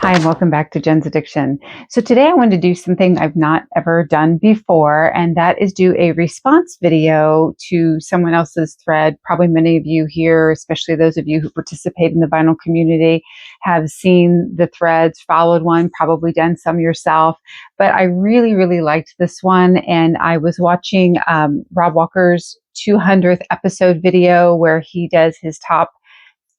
Hi, and welcome back to Jen's Addiction. So today I wanted to do something I've not ever done before, and that is do a response video to someone else's thread. Probably many of you here, especially those of you who participate in the vinyl community, have seen the threads, followed one, probably done some yourself. But I really, really liked this one, and I was watching Rob Walker's 200th episode video where he does his top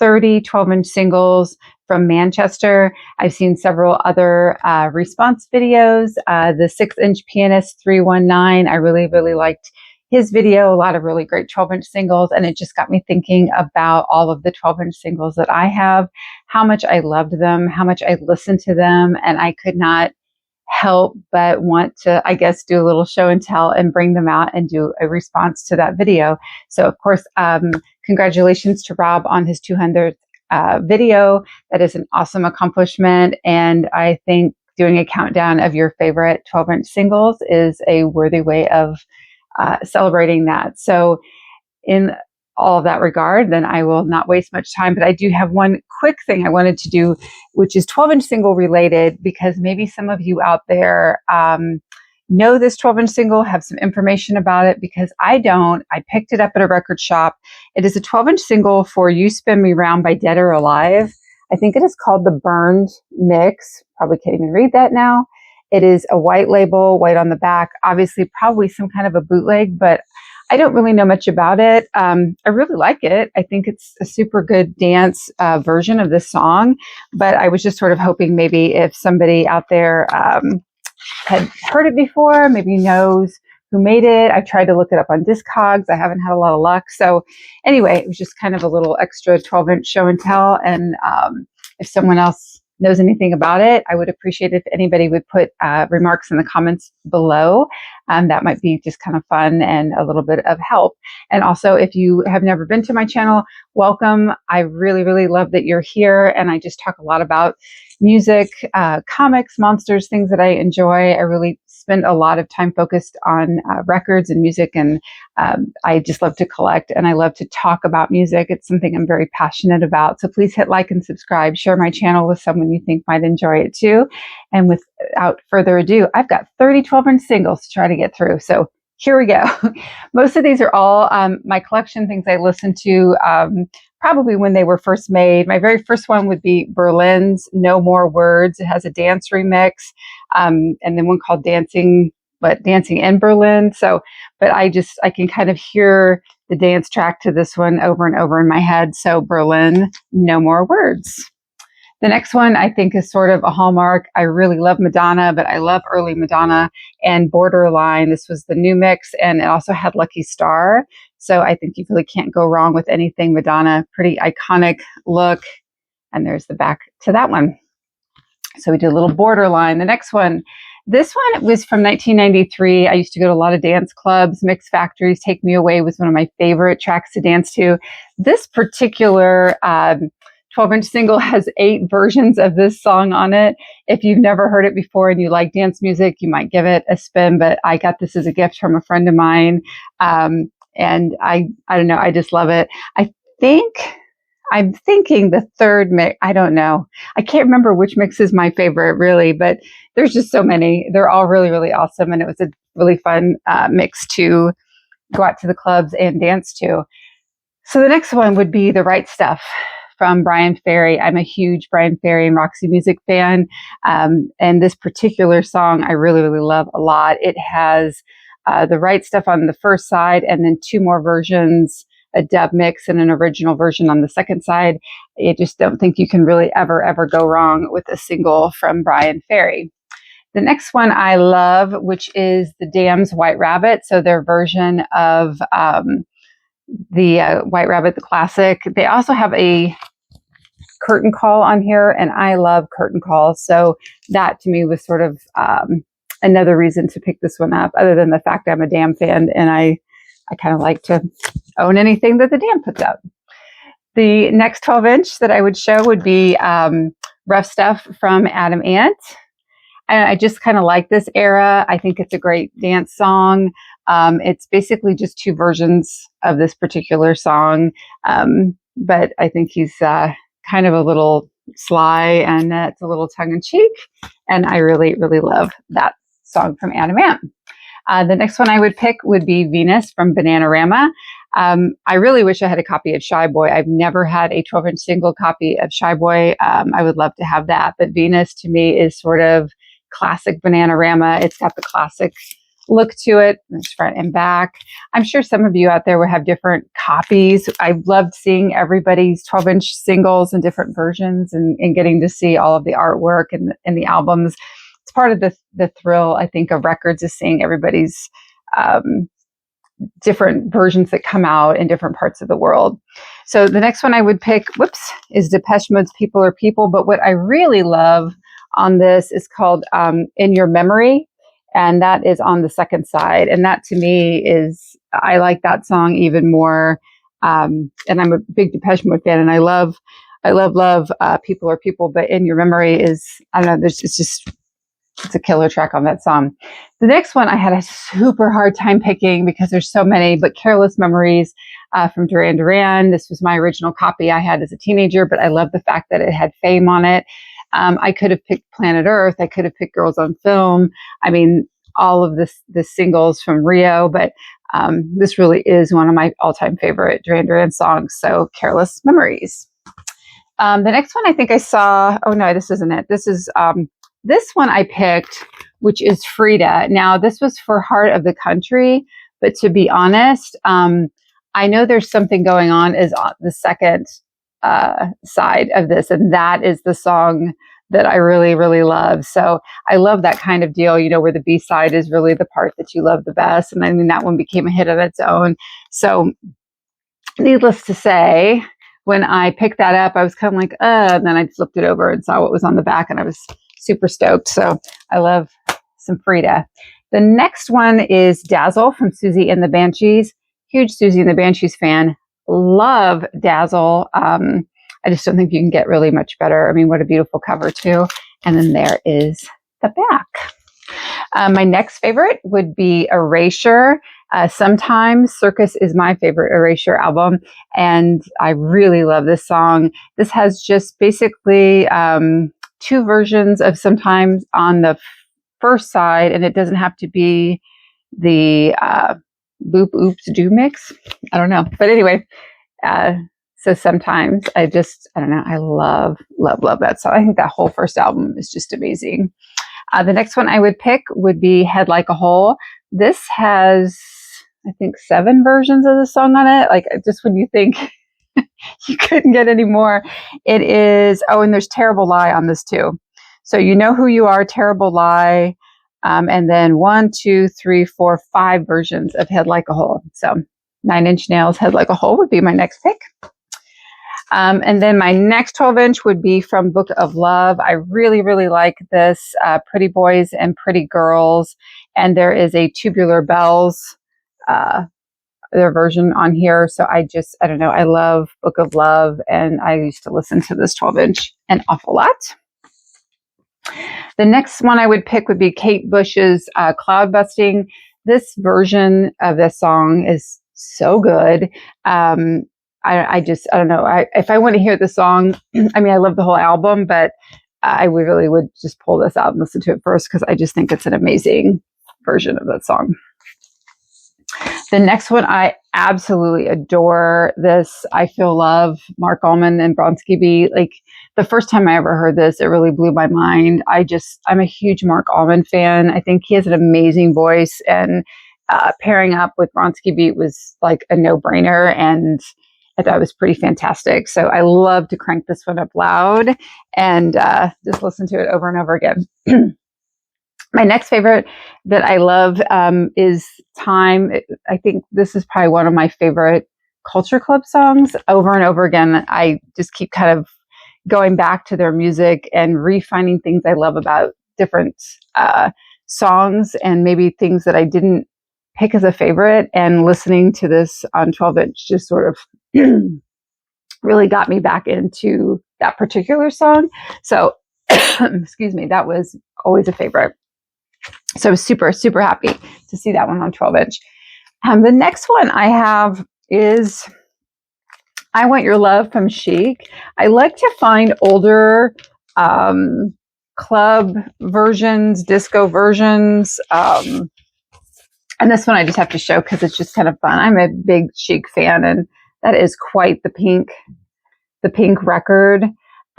30 12-inch singles from Manchester. I've seen several other response videos. The 6-inch Pianist 319, I really, really liked his video. A lot of really great 12-inch singles, and it just got me thinking about all of the 12-inch singles that I have, how much I loved them, how much I listened to them, and I could not help but want to, I guess, do a little show and tell and bring them out and do a response to that video. So, of course, congratulations to Rob on his 200th video. That is an awesome accomplishment. And I think doing a countdown of your favorite 12-inch singles is a worthy way of celebrating that. So in all of that regard, then I will not waste much time. But I do have one quick thing I wanted to do, which is 12-inch single related, because maybe some of you out there know this 12-inch single, have some information about it, because I don't. I picked it up at a record shop. It is a 12-inch single for You Spin Me Round by Dead or Alive. I think it is called the Burned Mix. Probably can't even read that now. It is a white label, white on the back, obviously probably some kind of a bootleg, but I don't really know much about it. I really like it. I think it's a super good dance version of this song, but I was just sort of hoping maybe if somebody out there had heard it before, maybe knows who made it. I tried to look it up on Discogs. I haven't had a lot of luck. So anyway, it was just kind of a little extra 12-inch show and tell. And if someone else knows anything about it, I would appreciate if anybody would put remarks in the comments below. That might be just kind of fun and a little bit of help. And also, if you have never been to my channel, welcome. I really, really love that you're here. And I just talk a lot about music, comics, monsters, things that I enjoy. I really spend a lot of time focused on records and music, and I just love to collect and I love to talk about music. It's something I'm very passionate about. So please hit like and subscribe. Share my channel with someone you think might enjoy it too. And without further ado, I've got 30 12-inch singles to try to get through. So here we go. Most of these are all my collection things I listened to probably when they were first made. My very first one would be Berlin's No More Words. It has a dance remix, and then one called Dancing in Berlin. So, but I can kind of hear the dance track to this one over and over in my head. So Berlin, No More Words. The next one I think is sort of a hallmark. I really love Madonna, but I love early Madonna and Borderline. This was the new mix, and it also had Lucky Star. So I think you really can't go wrong with anything Madonna. Pretty iconic look. And there's the back to that one. So we did a little Borderline. The next one, this one was from 1993. I used to go to a lot of dance clubs. Mix Factory's Take Me Away was one of my favorite tracks to dance to. This particular 12-inch single has 8 versions of this song on it. If you've never heard it before and you like dance music, you might give it a spin, but I got this as a gift from a friend of mine. And I don't know, I just love it. I'm thinking the third mix, I don't know. I can't remember which mix is my favorite really, but there's just so many. They're all really, really awesome. And it was a really fun mix to go out to the clubs and dance to. So the next one would be The Right Stuff from Bryan Ferry. I'm a huge Bryan Ferry and Roxy Music fan. And this particular song I really, really love a lot. It has The Right Stuff on the first side, and then 2 more versions, a dub mix and an original version on the second side. I just don't think you can really ever go wrong with a single from Bryan Ferry. The next one I love, which is the Dam's White Rabbit. So their version of the White Rabbit, the classic. They also have a curtain call on here, and I love curtain calls. So that to me was sort of another reason to pick this one up, other than the fact I'm a Dam fan and I kind of like to own anything that the Dam puts out. The next 12-inch that I would show would be Rough Stuff from Adam Ant. And I just kind of like this era. I think it's a great dance song. It's basically just 2 versions of this particular song. But I think he's kind of a little sly, and it's a little tongue-in-cheek, and I really, really love that song from Animam. The next one I would pick would be Venus from Bananarama. I really wish I had a copy of Shy Boy. I've never had a 12-inch single copy of Shy Boy. I would love to have that, but Venus to me is sort of classic Bananarama. It's got the classic look to it. There's front and back. I'm sure some of you out there will have different copies. I loved seeing everybody's 12-inch singles and different versions, and getting to see all of the artwork and the albums. It's part of the thrill, I think, of records, is seeing everybody's different versions that come out in different parts of the world. So the next one I would pick, is Depeche Mode's People Are People. But what I really love on this is called In Your Memory. And that is on the second side. And that to me I like that song even more. And I'm a big Depeche Mode fan, and I love People Are People. But In Your Memory is, I don't know, it's a killer track on that song. The next one I had a super hard time picking because there's so many, but Careless Memories from Duran Duran. This was my original copy I had as a teenager, but I love the fact that it had Fame on it. I could have picked Planet Earth. I could have picked Girls on Film. I mean, all of the singles from Rio, but this really is one of my all-time favorite Duran Duran songs. So Careless Memories. The next one I think I saw, oh no, this isn't it. This is, this one I picked, which is Frida. Now, this was for Heart of the Country, but to be honest, I know there's something going on is on the second side of this, and that is the song that I really, really love. So I love that kind of deal, where the B-side is really the part that you love the best. And I mean, that one became a hit on its own. So needless to say, when I picked that up, I was kind of like, and then I flipped it over and saw what was on the back, and I was super stoked. So I love some Frida. The next one is Dazzle from Susie and the Banshees. Huge Susie and the Banshees fan. Love Dazzle. I just don't think you can get really much better. I mean, what a beautiful cover too. And then there is the back. My next favorite would be Erasure. Sometimes Circus is my favorite Erasure album, and I really love this song. This has just basically two versions of Sometimes on the first side, and it doesn't have to be the Boop Oops Do mix. I don't know. But anyway, so Sometimes I don't know. I love that song. I think that whole first album is just amazing. The next one I would pick would be Head Like a Hole. This has, I think, 7 versions of the song on it. Like, just when you think you couldn't get any more, it is, and there's Terrible Lie on this too. So You Know Who You Are, Terrible Lie, and then 1, 2, 3, 4, 5 versions of Head Like a Hole. So 9 Inch Nails, Head Like a Hole would be my next pick. And then my next 12-inch would be from Book of Love. I really, really like this, Pretty Boys and Pretty Girls. And there is a Tubular Bells, their version on here. So I don't know. I love Book of Love, and I used to listen to this 12-inch an awful lot. The next one I would pick would be Kate Bush's Cloud Busting. This version of this song is so good. I don't know. If I want to hear the song, I mean, I love the whole album, but I really would just pull this out and listen to it first, because I just think it's an amazing version of that song. The next one, I absolutely adore this. I Feel Love, Mark Allman and Bronski Beat. Like, the first time I ever heard this, it really blew my mind. I'm a huge Mark Allman fan. I think he has an amazing voice, and pairing up with Bronski Beat was like a no-brainer, and I thought it was pretty fantastic. So I love to crank this one up loud and just listen to it over and over again. My next favorite that I love is Time. I think this is probably one of my favorite Culture Club songs. Over and over again, I just keep kind of going back to their music and refining things I love about different songs, and maybe things that I didn't pick as a favorite, and listening to this on 12-inch just sort of really got me back into that particular song. So, excuse me, that was always a favorite. So I was super, super happy to see that one on 12-inch. The next one I have is I Want Your Love from Chic. I like to find older club versions, disco versions. And this one I just have to show because it's just kind of fun. I'm a big Chic fan, and that is quite the pink record.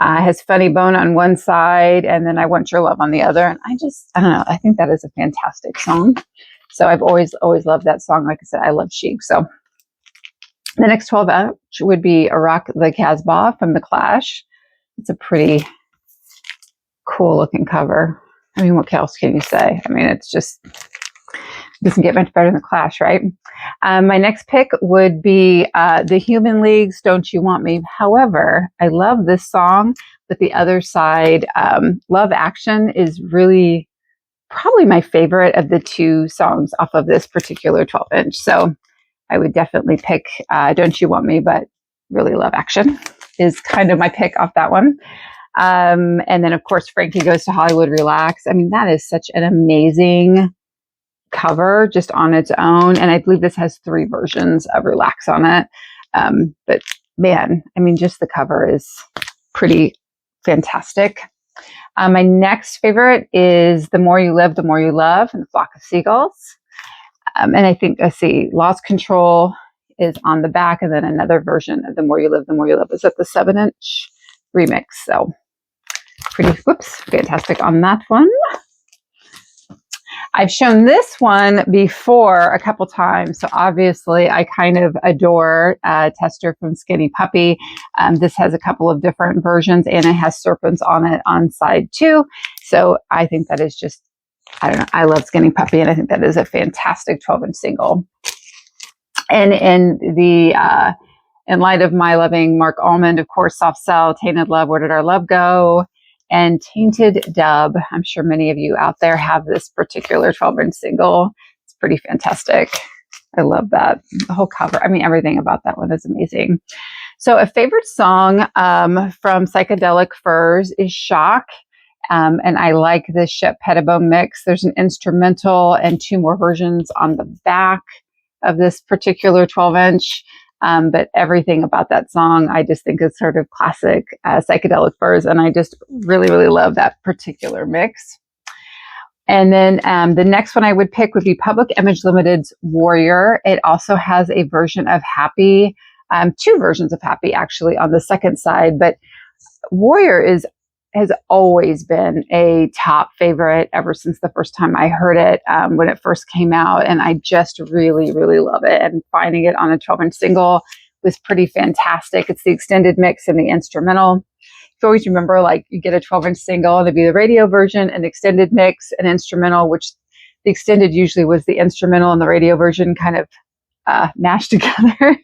Has Funny Bone on one side, and then I Want Your Love on the other. And I don't know. I think that is a fantastic song. So I've always loved that song. Like I said, I love Chic. So the next 12 out would be Rock the Casbah from The Clash. It's a pretty cool looking cover. I mean, what else can you say? I mean, it's just doesn't get much better than The Clash, right? My next pick would be The Human League's Don't You Want Me. However, I love this song, but the other side, Love Action, is really probably my favorite of the two songs off of this particular 12-inch. So I would definitely pick Don't You Want Me, but really Love Action is kind of my pick off that one. And then, of course, Frankie Goes to Hollywood, Relax. I mean, that is such an amazing cover just on its own. And I believe this has 3 versions of Relax on it. But man, I mean, just the cover is pretty fantastic. My next favorite is The More You Live, The More You Love, and The Flock of Seagulls. And I think, let's see, Lost Control is on the back, and then another version of The More You Live, The More You Love is at the 7-inch remix. So pretty, fantastic on that one. I've shown this one before a couple times, so obviously I kind of adore Tester from Skinny Puppy. This has a couple of different versions, and it has serpents on it on side 2. So I think that is just, I don't know, I love Skinny Puppy, and I think that is a fantastic 12-inch single. And in light of my loving Mark Almond, of course, Soft Cell, Tainted Love, Where Did Our Love Go? And Tainted Dub. I'm sure many of you out there have this particular 12-inch single. It's pretty fantastic. I love that. The whole cover. I mean, everything about that one is amazing. So a favorite song from Psychedelic Furs is Shock. And I like this Shep Pettibone mix. There's an instrumental and 2 more versions on the back of this particular 12-inch. But everything about that song, I just think is sort of classic Psychedelic Furs. And I just really, really love that particular mix. And then the next one I would pick would be Public Image Limited's Warrior. It also has a version of Happy, 2 versions of Happy actually on the second side. But Warrior has always been a top favorite ever since the first time I heard it when it first came out. And I just really, really love it. And finding it on a 12-inch single was pretty fantastic. It's the extended mix and the instrumental. You always remember, like, you get a 12-inch single, there'd be the radio version, an extended mix, an instrumental, which the extended usually was the instrumental and the radio version kind of mashed together.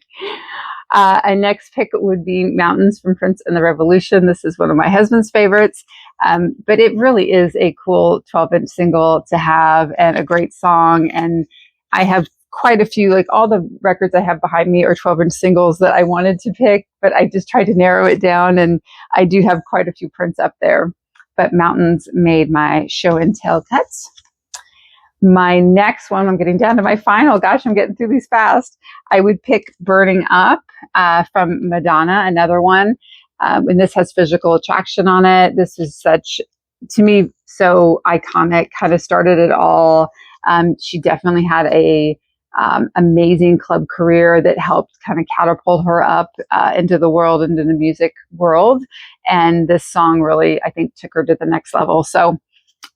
And next pick would be Mountains from Prince and the Revolution. This is one of my husband's favorites. But it really is a cool 12-inch single to have and a great song. And I have quite a few, like all the records I have behind me are 12-inch singles that I wanted to pick, but I just tried to narrow it down. And I do have quite a few prints up there. But Mountains made my show and tell cuts. My next one, I'm getting down to my final. Gosh, I'm getting through these fast. I would pick Burning Up from Madonna, another one. And this has Physical Attraction on it. This is such, to me, so iconic, kind of started it all. She definitely had a amazing club career that helped kind of catapult her up into the world, into the music world. And this song really, I think, took her to the next level. So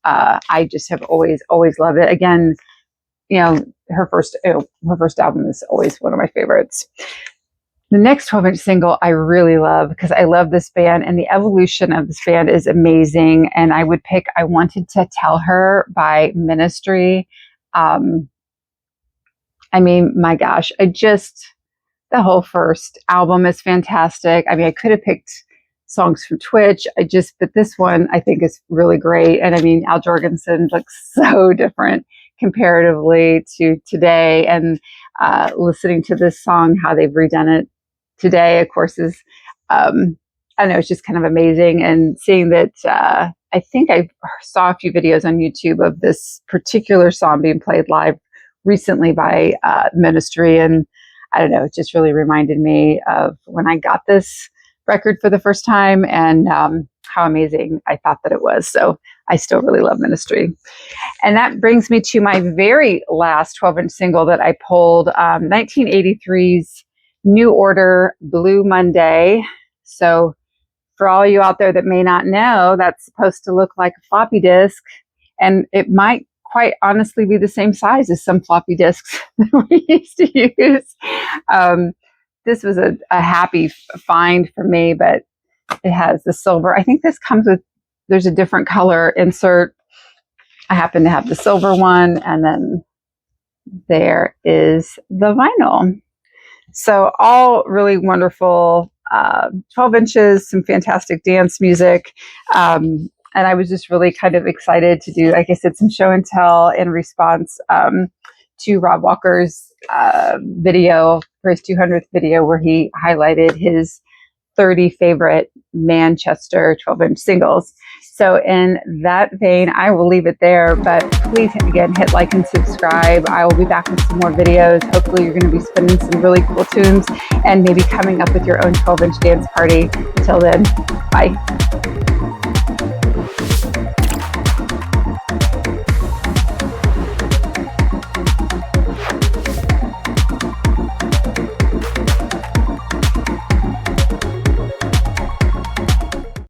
I just have always loved it. Again, you know, her first album is always one of my favorites. The next 12-inch single I really love because I love this band, and the evolution of this band is amazing. And I would pick I Wanted to Tell Her by Ministry. I mean, my gosh, the whole first album is fantastic. I mean, I could have picked songs from Twitch. But this one I think is really great. And I mean, Al Jorgensen looks so different comparatively to today. And listening to this song, how they've redone it today, of course, is, I don't know, it's just kind of amazing. And seeing that, I think I saw a few videos on YouTube of this particular song being played live recently by Ministry. And I don't know, it just really reminded me of when I got this record for the first time, and how amazing I thought that it was. So I still really love Ministry. And that brings me to my very last 12-inch single that I pulled, 1983's New Order, Blue Monday. So for all you out there that may not know, that's supposed to look like a floppy disk, and it might quite honestly be the same size as some floppy disks that we used to use. This was a happy find for me, but it has the silver. I think this comes with, there's a different color insert. I happen to have the silver one, and then there is the vinyl. So all really wonderful 12 inches, some fantastic dance music. And I was just really kind of excited to do, like I said, some show and tell in response to Rob Walker's video, for his 200th video, where he highlighted his 30 favorite Manchester 12-inch singles. So in that vein, I will leave it there, but please, again, hit like and subscribe. I will be back with some more videos. Hopefully you're going to be spinning some really cool tunes and maybe coming up with your own 12-inch dance party. Till then, bye.